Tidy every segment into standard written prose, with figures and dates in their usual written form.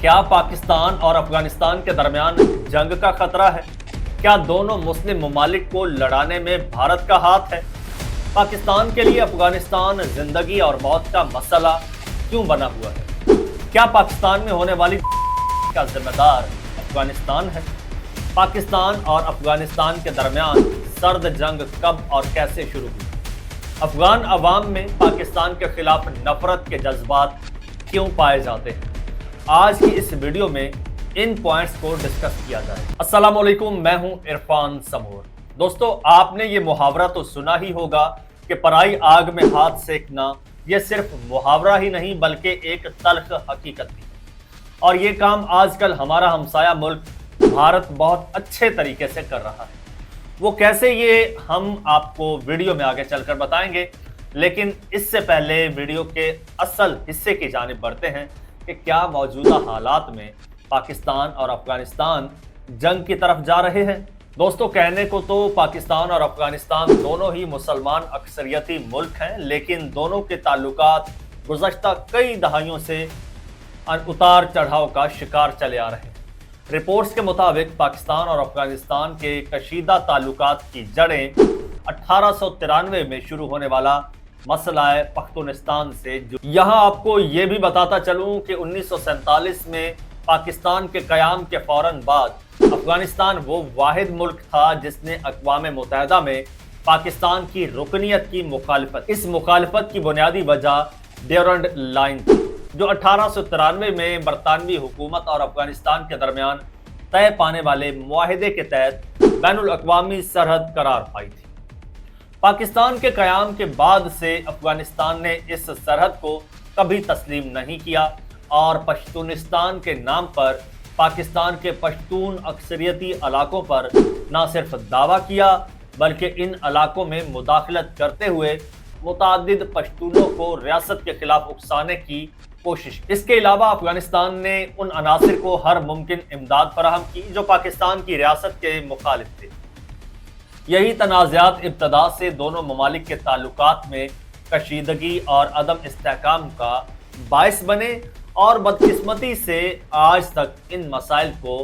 کیا پاکستان اور افغانستان کے درمیان جنگ کا خطرہ ہے؟ کیا دونوں مسلم ممالک کو لڑانے میں بھارت کا ہاتھ ہے؟ پاکستان کے لیے افغانستان زندگی اور موت کا مسئلہ کیوں بنا ہوا ہے؟ کیا پاکستان میں ہونے والی کا ذمہ دار افغانستان ہے؟ پاکستان اور افغانستان کے درمیان سرد جنگ کب اور کیسے شروع ہوئی؟ افغان عوام میں پاکستان کے خلاف نفرت کے جذبات کیوں پائے جاتے ہیں؟ آج کی اس ویڈیو میں ان پوائنٹس کو ڈسکس کیا جائے۔ السلام علیکم، میں ہوں عرفان سمور۔ دوستو، آپ نے یہ محاورہ تو سنا ہی ہوگا کہ پرائی آگ میں ہاتھ سینکنا یہ صرف محاورہ ہی نہیں بلکہ ایک تلخ حقیقت بھی ہے، اور یہ کام آج کل ہمارا ہمسایہ ملک بھارت بہت اچھے طریقے سے کر رہا ہے۔ وہ کیسے، یہ ہم آپ کو ویڈیو میں آگے چل کر بتائیں گے، لیکن اس سے پہلے ویڈیو کے اصل حصے کی جانب بڑھتے ہیں کہ کیا موجودہ حالات میں پاکستان اور افغانستان جنگ کی طرف جا رہے ہیں؟ دوستو، کہنے کو تو پاکستان اور افغانستان دونوں ہی مسلمان اکثریتی ملک ہیں، لیکن دونوں کے تعلقات گزشتہ کئی دہائیوں سے اتار چڑھاؤ کا شکار چلے آ رہے ہیں۔ رپورٹس کے مطابق پاکستان اور افغانستان کے کشیدہ تعلقات کی جڑیں 1893 میں شروع ہونے والا مسئلہ پختونستان سے یہاں آپ کو یہ بھی بتاتا چلوں کہ 1947 میں پاکستان کے قیام کے فوراً بعد افغانستان وہ واحد ملک تھا جس نے اقوام متحدہ میں پاکستان کی رکنیت کی مخالفت۔ اس مخالفت کی بنیادی وجہ ڈیورنڈ لائن تھی، جو 1893 میں برطانوی حکومت اور افغانستان کے درمیان طے پانے والے معاہدے کے تحت بین الاقوامی سرحد قرار پائی تھی۔ پاکستان کے قیام کے بعد سے افغانستان نے اس سرحد کو کبھی تسلیم نہیں کیا اور پشتونستان کے نام پر پاکستان کے پشتون اکثریتی علاقوں پر نہ صرف دعویٰ کیا بلکہ ان علاقوں میں مداخلت کرتے ہوئے متعدد پشتونوں کو ریاست کے خلاف اکسانے کی کوشش کی۔ اس کے علاوہ افغانستان نے ان عناصر کو ہر ممکن امداد فراہم کی جو پاکستان کی ریاست کے مخالف تھے۔ یہی تنازعات ابتدا سے دونوں ممالک کے تعلقات میں کشیدگی اور عدم استحکام کا باعث بنے اور بدقسمتی سے آج تک ان مسائل کو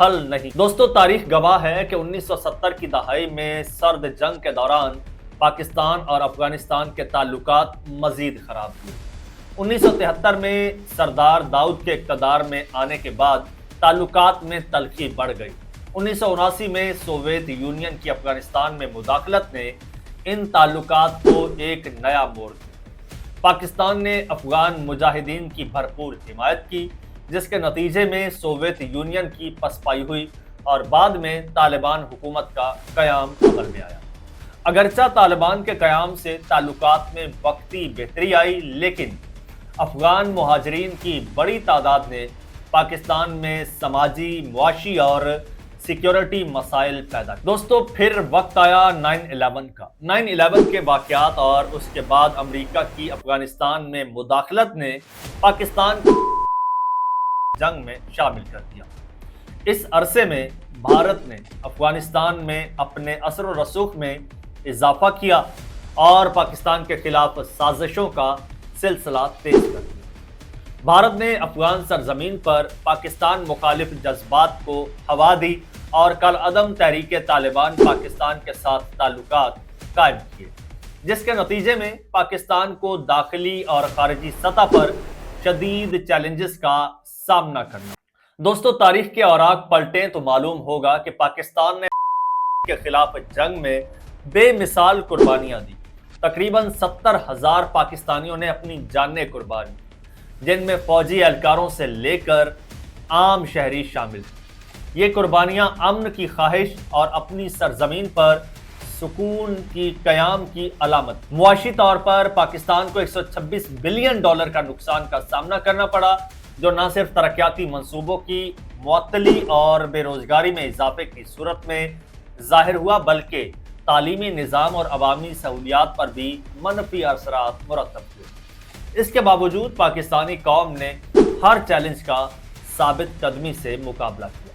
حل نہیں۔ دوستو، تاریخ گواہ ہے کہ 1970 کی دہائی میں سرد جنگ کے دوران پاکستان اور افغانستان کے تعلقات مزید خراب ہوئے۔ 1973 میں سردار داؤد کے اقتدار میں آنے کے بعد تعلقات میں تلخی بڑھ گئی۔ 1979 میں سوویت یونین کی افغانستان میں مداخلت نے ان تعلقات کو ایک نیا موڑ دیا۔ پاکستان نے افغان مجاہدین کی بھرپور حمایت کی، جس کے نتیجے میں سوویت یونین کی پسپائی ہوئی اور بعد میں طالبان حکومت کا قیام عمل میں آیا۔ اگرچہ طالبان کے قیام سے تعلقات میں وقتی بہتری آئی، لیکن افغان مہاجرین کی بڑی تعداد نے پاکستان میں سماجی، معاشی اور سیکیورٹی مسائل پیدا کیے۔ دوستو، پھر وقت آیا 9/11 کا۔ 9/11 کے واقعات اور اس کے بعد امریکہ کی افغانستان میں مداخلت نے پاکستان کو جنگ میں شامل کر دیا۔ اس عرصے میں بھارت نے افغانستان میں اپنے اثر و رسوخ میں اضافہ کیا اور پاکستان کے خلاف سازشوں کا سلسلہ تیز کر دیا۔ بھارت نے افغان سرزمین پر پاکستان مخالف جذبات کو ہوا دی اور کالعدم تحریک طالبان پاکستان کے ساتھ تعلقات قائم کیے، جس کے نتیجے میں پاکستان کو داخلی اور خارجی سطح پر شدید چیلنجز کا سامنا کرنا۔ دوستو، تاریخ کے اوراق پلٹیں تو معلوم ہوگا کہ پاکستان نے کے خلاف جنگ میں بے مثال قربانیاں دی۔ تقریباً 70,000 پاکستانیوں نے اپنی جانیں قربان کی، جن میں فوجی اہلکاروں سے لے کر عام شہری شامل تھے۔ یہ قربانیاں امن کی خواہش اور اپنی سرزمین پر سکون کی قیام کی علامت۔ معاشی طور پر پاکستان کو $126 بلین کا نقصان کا سامنا کرنا پڑا، جو نہ صرف ترقیاتی منصوبوں کی معطلی اور بے روزگاری میں اضافے کی صورت میں ظاہر ہوا بلکہ تعلیمی نظام اور عوامی سہولیات پر بھی منفی اثرات مرتب ہوئے۔ اس کے باوجود پاکستانی قوم نے ہر چیلنج کا ثابت قدمی سے مقابلہ کیا۔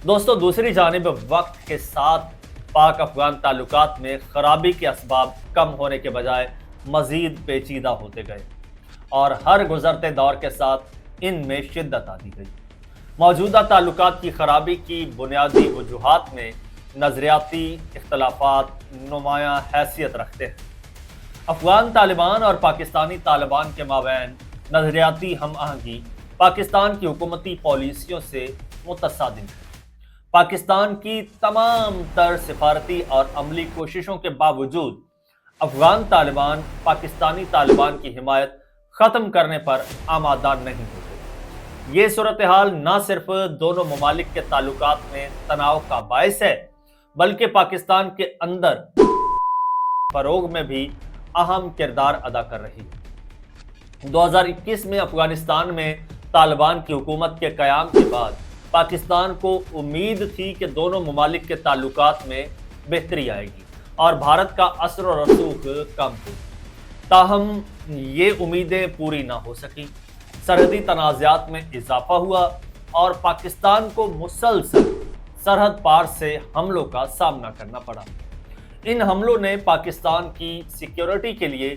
دوستو، دوسری جانب وقت کے ساتھ پاک افغان تعلقات میں خرابی کے اسباب کم ہونے کے بجائے مزید پیچیدہ ہوتے گئے اور ہر گزرتے دور کے ساتھ ان میں شدت آتی گئی۔ موجودہ تعلقات کی خرابی کی بنیادی وجوہات میں نظریاتی اختلافات نمایاں حیثیت رکھتے ہیں۔ افغان طالبان اور پاکستانی طالبان کے مابین نظریاتی ہم آہنگی پاکستان کی حکومتی پالیسیوں سے متصادم ہے۔ پاکستان کی تمام تر سفارتی اور عملی کوششوں کے باوجود افغان طالبان پاکستانی طالبان کی حمایت ختم کرنے پر آمادہ نہیں ہوتے۔ یہ صورتحال نہ صرف دونوں ممالک کے تعلقات میں تناؤ کا باعث ہے بلکہ پاکستان کے اندر فروغ میں بھی اہم کردار ادا کر رہی ہے۔ 2021 میں افغانستان میں طالبان کی حکومت کے قیام کے بعد پاکستان کو امید تھی کہ دونوں ممالک کے تعلقات میں بہتری آئے گی اور بھارت کا اثر و رسوخ کم ہو۔ تاہم یہ امیدیں پوری نہ ہو سکیں۔ سرحدی تنازعات میں اضافہ ہوا اور پاکستان کو مسلسل سرحد پار سے حملوں کا سامنا کرنا پڑا۔ ان حملوں نے پاکستان کی سیکیورٹی کے لیے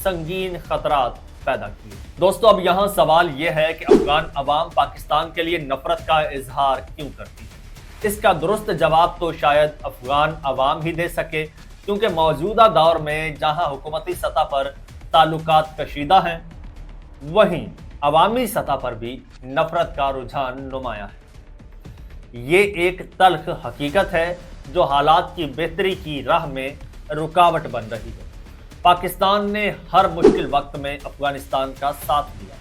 سنگین خطرات پیدا کیے۔ دوستو، اب یہاں سوال یہ ہے کہ افغان عوام پاکستان کے لیے نفرت کا اظہار کیوں کرتی ہے؟ اس کا درست جواب تو شاید افغان عوام ہی دے سکے، کیونکہ موجودہ دور میں جہاں حکومتی سطح پر تعلقات کشیدہ ہیں، وہیں عوامی سطح پر بھی نفرت کا رجحان نمایاں ہے۔ یہ ایک تلخ حقیقت ہے جو حالات کی بہتری کی راہ میں رکاوٹ بن رہی ہے۔ پاکستان نے ہر مشکل وقت میں افغانستان کا ساتھ دیا،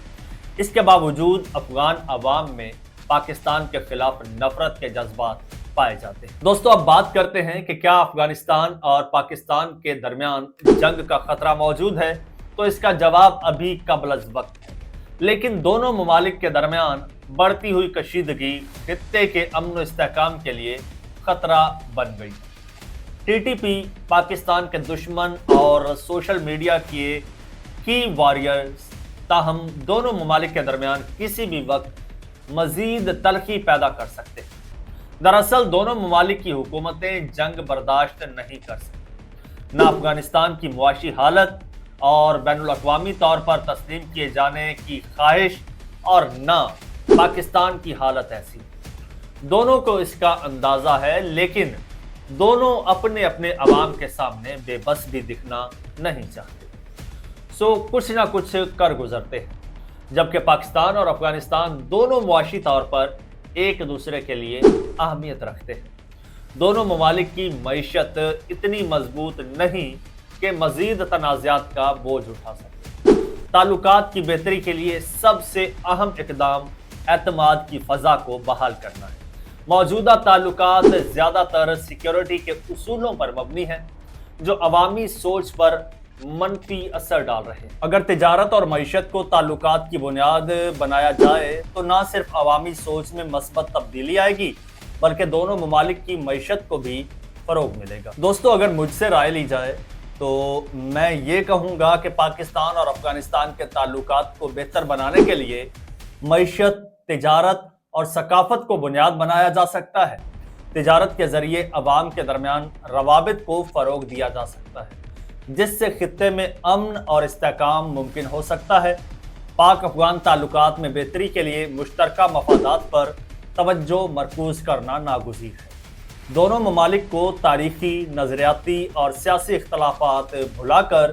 اس کے باوجود افغان عوام میں پاکستان کے خلاف نفرت کے جذبات پائے جاتے ہیں۔ دوستو، اب بات کرتے ہیں کہ کیا افغانستان اور پاکستان کے درمیان جنگ کا خطرہ موجود ہے؟ تو اس کا جواب ابھی قبل از وقت ہے، لیکن دونوں ممالک کے درمیان بڑھتی ہوئی کشیدگی خطے کے امن و استحکام کے لیے خطرہ بن گئی۔ ٹی ٹی پی پاکستان کے دشمن اور سوشل میڈیا کے کی وارئرز، تاہم دونوں ممالک کے درمیان کسی بھی وقت مزید تلخی پیدا کر سکتے ہیں۔ دراصل دونوں ممالک کی حکومتیں جنگ برداشت نہیں کر سکتی۔ نہ افغانستان کی معاشی حالت اور بین الاقوامی طور پر تسلیم کیے جانے کی خواہش اور نہ پاکستان کی حالت ایسی۔ دونوں کو اس کا اندازہ ہے، لیکن دونوں اپنے اپنے عوام کے سامنے بے بس بھی دکھنا نہیں چاہتے، سو کچھ نہ کچھ کر گزرتے ہیں۔ جبکہ پاکستان اور افغانستان دونوں معاشی طور پر ایک دوسرے کے لیے اہمیت رکھتے ہیں۔ دونوں ممالک کی معیشت اتنی مضبوط نہیں کہ مزید تنازعات کا بوجھ اٹھا سکے۔ تعلقات کی بہتری کے لیے سب سے اہم اقدام اعتماد کی فضا کو بحال کرنا ہے۔ موجودہ تعلقات زیادہ تر سیکیورٹی کے اصولوں پر مبنی ہیں جو عوامی سوچ پر منفی اثر ڈال رہے ہیں۔ اگر تجارت اور معیشت کو تعلقات کی بنیاد بنایا جائے تو نہ صرف عوامی سوچ میں مثبت تبدیلی آئے گی بلکہ دونوں ممالک کی معیشت کو بھی فروغ ملے گا۔ دوستو، اگر مجھ سے رائے لی جائے تو میں یہ کہوں گا کہ پاکستان اور افغانستان کے تعلقات کو بہتر بنانے کے لیے معیشت، تجارت اور ثقافت کو بنیاد بنایا جا سکتا ہے۔ تجارت کے ذریعے عوام کے درمیان روابط کو فروغ دیا جا سکتا ہے، جس سے خطے میں امن اور استحکام ممکن ہو سکتا ہے۔ پاک افغان تعلقات میں بہتری کے لیے مشترکہ مفادات پر توجہ مرکوز کرنا ناگزیر ہے۔ دونوں ممالک کو تاریخی، نظریاتی اور سیاسی اختلافات بھلا کر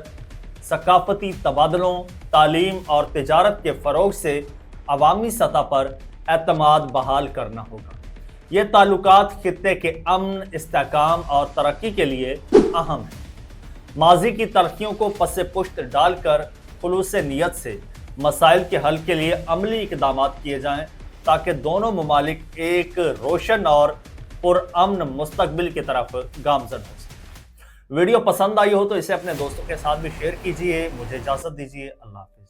ثقافتی تبادلوں، تعلیم اور تجارت کے فروغ سے عوامی سطح پر اعتماد بحال کرنا ہوگا۔ یہ تعلقات خطے کے امن، استحکام اور ترقی کے لیے اہم ہیں۔ ماضی کی تلخیوں کو پس پشت ڈال کر خلوص نیت سے مسائل کے حل کے لیے عملی اقدامات کیے جائیں تاکہ دونوں ممالک ایک روشن اور پرامن مستقبل کی طرف گامزن ہو سکیں۔ ویڈیو پسند آئی ہو تو اسے اپنے دوستوں کے ساتھ بھی شیئر کیجیے۔ مجھے اجازت دیجیے۔ اللہ حافظ۔